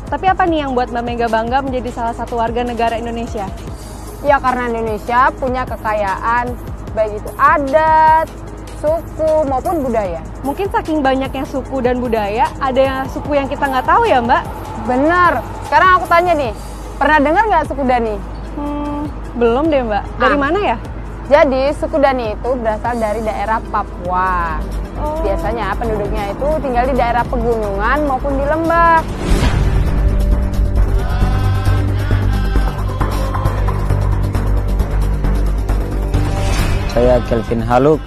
Tapi apa nih yang buat Mbak Mega bangga menjadi salah satu warga negara Indonesia? Ya karena Indonesia punya kekayaan, baik itu adat, suku maupun budaya. Mungkin saking banyaknya suku dan budaya, ada yang suku yang kita nggak tahu ya Mbak? Bener. Sekarang aku tanya nih, pernah dengar nggak suku Dani? Belum deh Mbak. Dari mana ya? Jadi suku Dani itu berasal dari daerah Papua. Biasanya penduduknya itu tinggal di daerah pegunungan maupun di lembah. Saya Kelvin Haluk,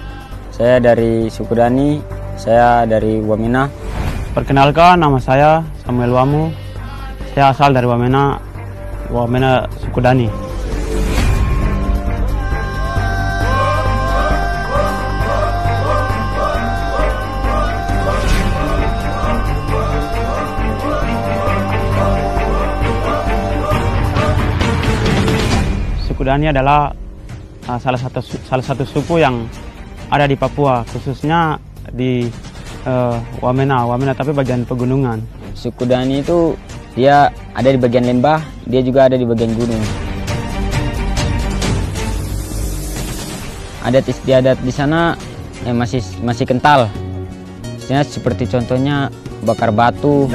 saya dari suku Dani, saya dari Wamena. Perkenalkan, nama saya Samuel Wamu, saya asal dari Wamena suku Dani. Suku Dani adalah salah satu suku yang ada di Papua, khususnya di Wamena tapi bagian pegunungan. Suku Dani itu dia ada di bagian lembah, dia juga ada di bagian gunung. Adat istiadat di sana masih kental. Seperti contohnya bakar batu.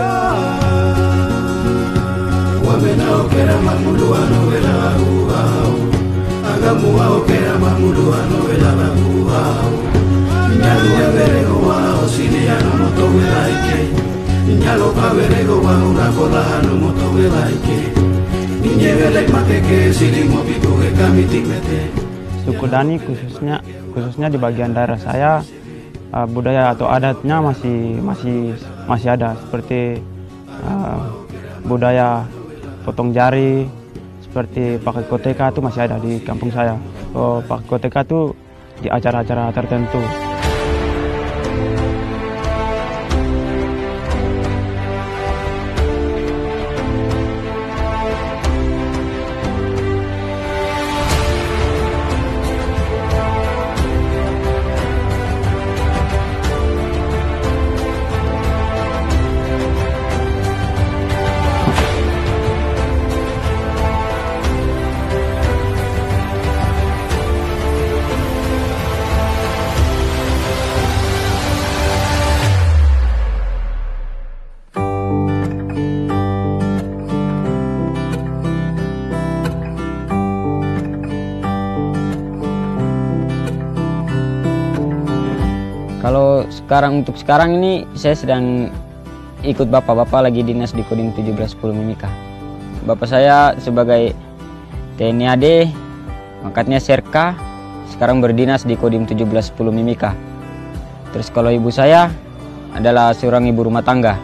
Suku Dani khususnya di bagian daerah saya, budaya atau adatnya masih ada, seperti budaya potong jari, seperti pakai koteka itu masih ada di kampung saya. Pakai koteka itu di acara-acara tertentu. Kalau untuk sekarang ini saya sedang ikut bapak lagi dinas di Kodim 1710 Mimika. Bapak saya sebagai TNI AD, pangkatnya Serka, sekarang berdinas di Kodim 1710 Mimika. Terus kalau ibu saya adalah seorang ibu rumah tangga.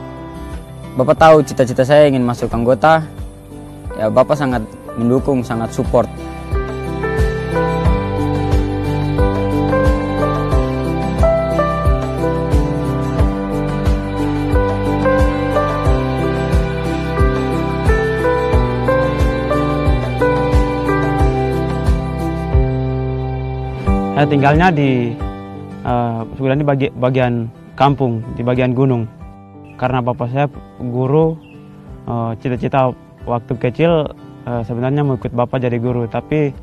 Bapak tahu cita-cita saya ingin masuk anggota, ya Bapak sangat mendukung, sangat support. Saya tinggalnya di bagian kampung, di bagian gunung. Karena bapak saya guru, cita-cita waktu kecil sebenarnya mau ikut bapak jadi guru. Tapi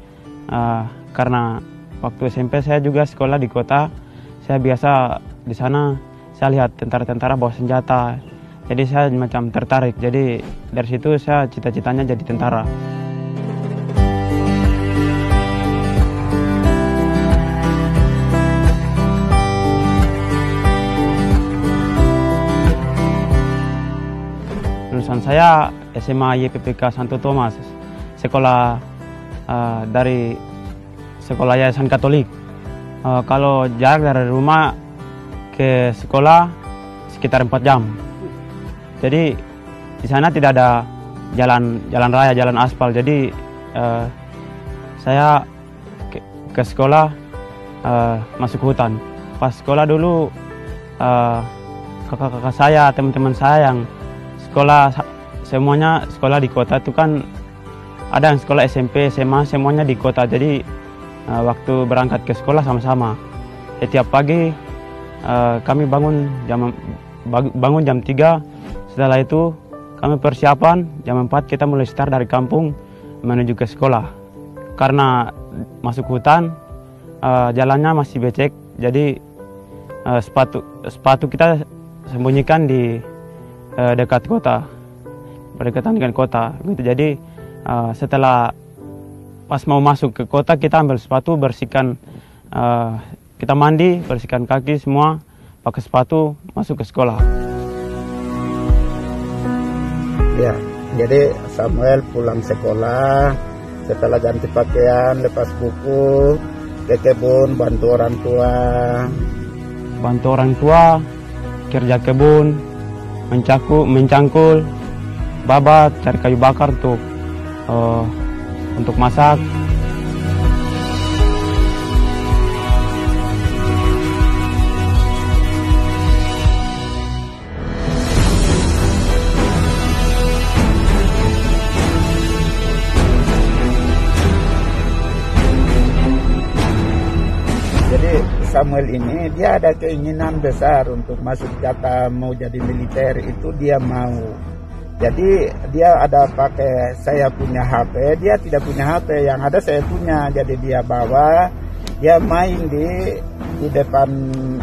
karena waktu SMP saya juga sekolah di kota, saya biasa di sana saya lihat tentara-tentara bawa senjata. Jadi saya macam tertarik. Jadi dari situ saya cita-citanya jadi tentara. Lulusan saya SMA YPPK Santo Thomas, sekolah dari sekolah Yayasan Katolik. Kalau jarak dari rumah ke sekolah sekitar 4 jam. Jadi di sana tidak ada jalan raya, jalan aspal. Jadi saya ke sekolah masuk hutan. Pas sekolah dulu kakak-kakak saya, teman-teman saya yang semuanya sekolah di kota itu kan ada yang sekolah SMP, SMA, semuanya di kota. Jadi waktu berangkat ke sekolah sama-sama. Setiap pagi kami bangun jam 3. Setelah itu kami persiapan jam 4 kita mulai start dari kampung menuju ke sekolah. Karena masuk hutan, jalannya masih becek, jadi sepatu kita sembunyikan di dekat kota, berdekatan dengan kota. Gitu. Jadi setelah pas mau masuk ke kota kita ambil sepatu, bersihkan, kita mandi, bersihkan kaki semua, pakai sepatu, masuk ke sekolah. Ya, jadi Samuel pulang sekolah, setelah ganti pakaian, lepas buku, ke kebun, bantu orang tua. Bantu orang tua, kerja kebun, mencangkul, babat, cari kayu bakar untuk masak. Samuel ini dia ada keinginan besar untuk masuk jatah mau jadi militer, itu dia mau. Jadi dia ada pakai, saya punya HP, dia tidak punya HP, yang ada saya punya. Jadi dia bawa, dia main di depan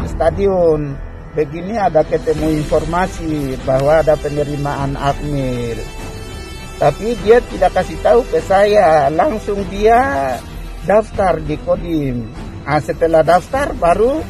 stadion. Begini ada ketemu informasi bahwa ada penerimaan Akmil. Tapi dia tidak kasih tahu ke saya, langsung dia daftar di Kodim. Setelah daftar baru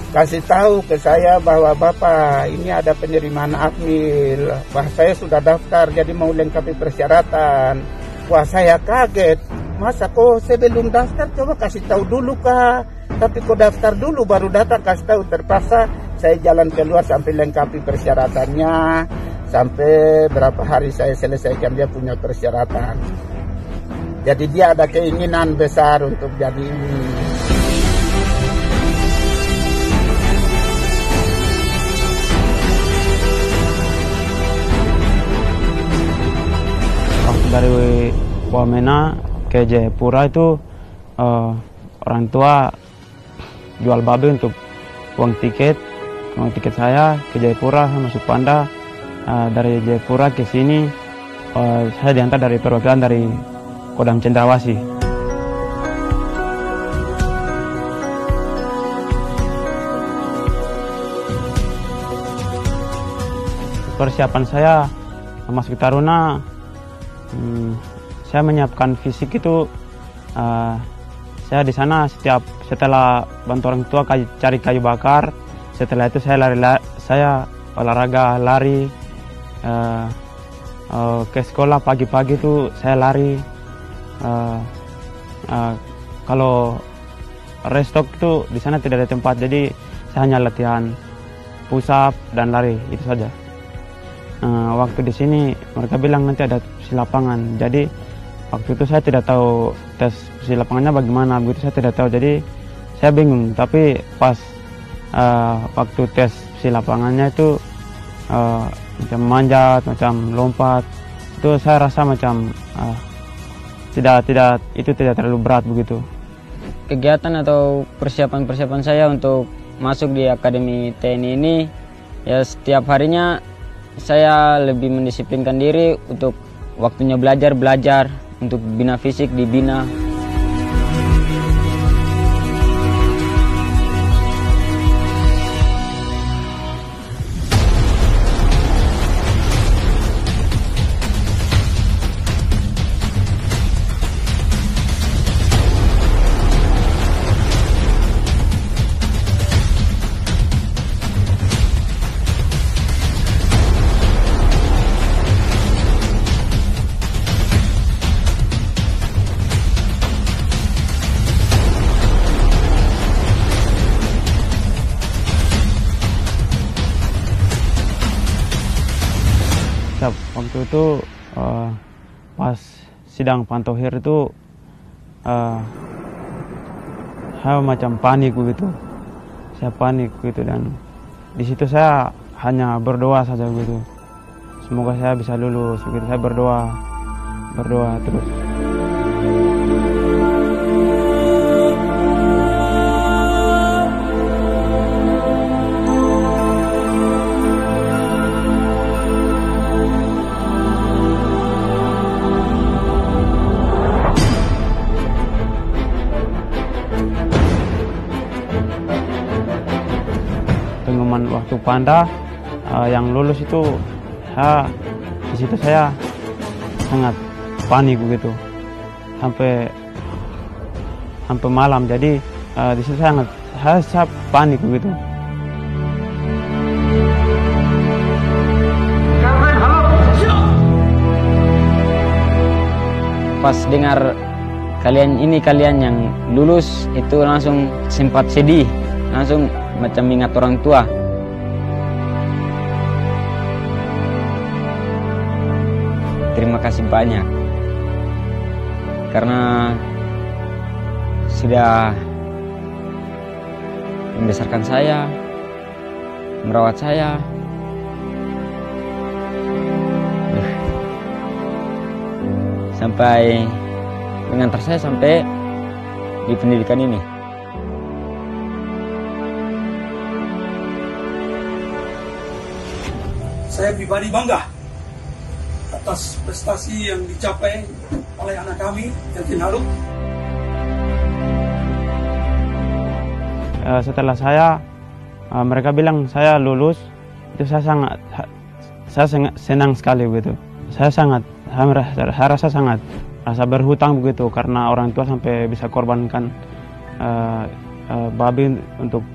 kasih tahu ke saya bahwa Bapak ini ada penerimaan Akmil. Wah, saya sudah daftar jadi mau lengkapi persyaratan. Wah, saya kaget. Masa kok sebelum daftar coba kasih tahu dulu kah? Tapi kok daftar dulu baru datang kasih tahu. Terpaksa saya jalan keluar sampai lengkapi persyaratannya. Sampai berapa hari saya selesaikan dia punya persyaratan. Jadi dia ada keinginan besar untuk jadi ini. Dari Wamena ke Jayapura itu orang tua jual babi untuk uang tiket saya ke Jayapura, saya masuk Panda. Dari Jayapura ke sini saya diantar dari perwakilan dari Kodam Cendrawasih. Persiapan saya masuk Taruna, saya menyiapkan fisik itu. Saya di sana setelah bantu orang tua cari kayu bakar, setelah itu saya olahraga lari ke sekolah pagi-pagi itu saya lari. Kalau restock itu di sana tidak ada tempat, jadi saya hanya latihan push up dan lari, itu saja. Waktu di sini mereka bilang nanti ada si lapangan, jadi waktu itu saya tidak tahu tes si lapangannya bagaimana, begitu saya tidak tahu, jadi saya bingung. Tapi pas waktu tes si lapangannya itu macam manjat, macam lompat, itu saya rasa macam tidak terlalu berat begitu. Kegiatan atau persiapan saya untuk masuk di Akademi TNI ini, ya setiap harinya saya lebih mendisiplinkan diri untuk waktunya belajar, untuk bina fisik dibina. Waktu itu pas sidang Pantohir itu saya macam panik begitu. Saya panik gitu, dan di situ saya hanya berdoa saja begitu. Semoga saya bisa lulus begitu. Saya berdoa terus. waktu Panda yang lulus itu di situ saya sangat panik begitu sampai malam. Jadi di situ saya panik begitu. Pas dengar kalian yang lulus itu langsung sempat sedih, langsung macam ingat orang tua. Terima kasih banyak karena sudah membesarkan saya, merawat saya. Sampai mengantar saya sampai di pendidikan ini. Saya pribadi bangga atas prestasi yang dicapai oleh anak kami, Yatin Haluk. Setelah mereka bilang saya lulus, itu saya senang sekali begitu. Saya rasa sangat berhutang begitu karena orang tua sampai bisa korbankan babi untuk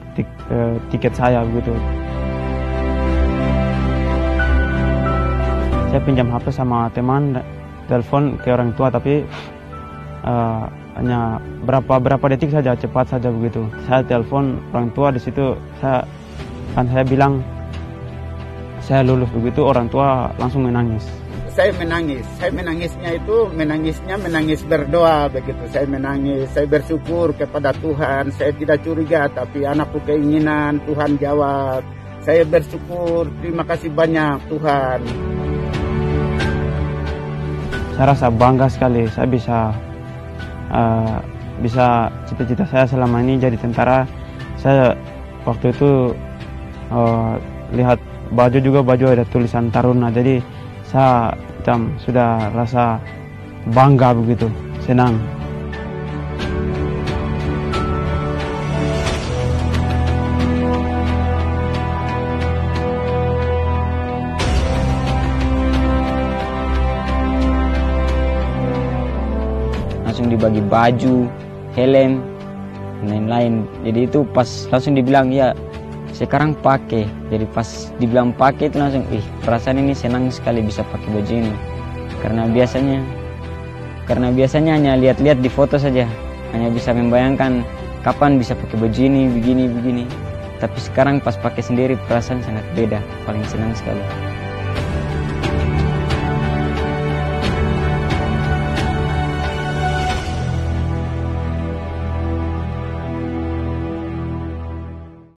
tiket saya begitu. Saya pinjam HP sama teman, telepon ke orang tua, tapi hanya berapa detik saja, cepat saja begitu. Saya telepon orang tua, di situ saya bilang saya lulus begitu, orang tua langsung menangis. Saya menangisnya itu menangis berdoa begitu. Saya menangis, saya bersyukur kepada Tuhan. Saya tidak curiga, tapi anakku keinginan Tuhan jawab. Saya bersyukur, terima kasih banyak Tuhan. Saya rasa bangga sekali, saya bisa cita-cita saya selama ini jadi tentara. Saya waktu itu lihat baju ada tulisan Taruna, jadi saya sudah rasa bangga begitu, senang. Langsung dibagi baju, helm, dan lain-lain. Jadi itu pas langsung dibilang ya sekarang pakai. Jadi pas dibilang pakai itu langsung perasaan ini senang sekali bisa pakai baju ini. Karena biasanya hanya lihat-lihat di foto saja, hanya bisa membayangkan kapan bisa pakai baju ini begini. Tapi sekarang pas pakai sendiri perasaan sangat beda, paling senang sekali.